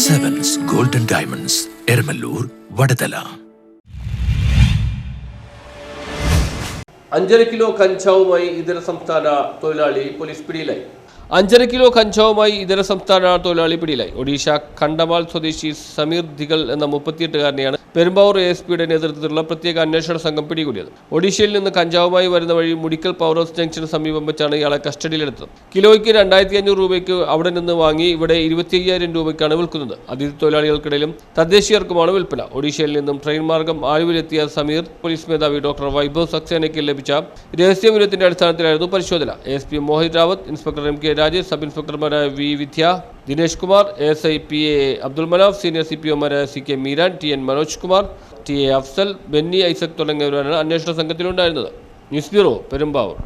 Sevens Golden Diamonds, Ermalur, Vadadala. 5.5 kilo കഞ്ചാവുമായി ഇതര സംസ്ഥാന തൊഴിലാളി പോലീസ് പിടിയിലായി. 5.5 കിലോ കഞ്ചാവുമായി ഇതര സംസ്ഥാന തൊഴിലാളി പിടിയിലായി. ഒഡീഷ കണ്ടമാൽ സ്വദേശി സമീർ ദിഗൽ എന്ന 38-കാരനെയാണ് പെരുമ്പാവൂർ ASPയുടെ നേതൃത്വത്തിലുള്ള പ്രത്യേക അന്വേഷണ സംഘം പിടികൂടിയത്. ഒഡീഷയിൽ നിന്ന് കഞ്ചാവുമായി വരുന്ന വഴി മുടിക്കൽ പവർ ഹൗസ് ജംഗ്ഷന് സമീപം വെച്ചാണ് ഇയാളെ കസ്റ്റഡിയിലെടുത്തത്. കിലോയ്ക്ക് 2500 രൂപയ്ക്ക് അവിടെ നിന്ന് വാങ്ങി ഇവിടെ 25,000 രൂപയ്ക്കാണ് വിൽക്കുന്നത്. അതിഥി തൊഴിലാളികൾക്കിടയിലും തദ്ദേശീയർക്കുമാണ് വിൽപ്പന. ഒഡീഷയിൽ നിന്നും ട്രെയിൻ മാർഗം ആലുവിലെത്തിയ സമീർ പോലീസ് മേധാവി ഡോക്ടർ വൈഭവ് സക്സേനയ്ക്ക് ലഭിച്ച രഹസ്യവിവരത്തിന്റെ അടിസ്ഥാനത്തിലായിരുന്നു പരിശോധന. ASP Mohit Rawat, inspector MK Rajesh, sub ഇൻസ്പെക്ടർമാരായ V Vidya, Dinesh Kumar, ASI PA Abdul Manaf, senior CPOമാരായ CK Meeran, TN Manoj Kumar, TA Afsal, Benny Isaac തുടങ്ങിയവരാണ് അന്വേഷണ സംഘത്തിലുണ്ടായിരുന്നത്. News bureau, Perumbavoor.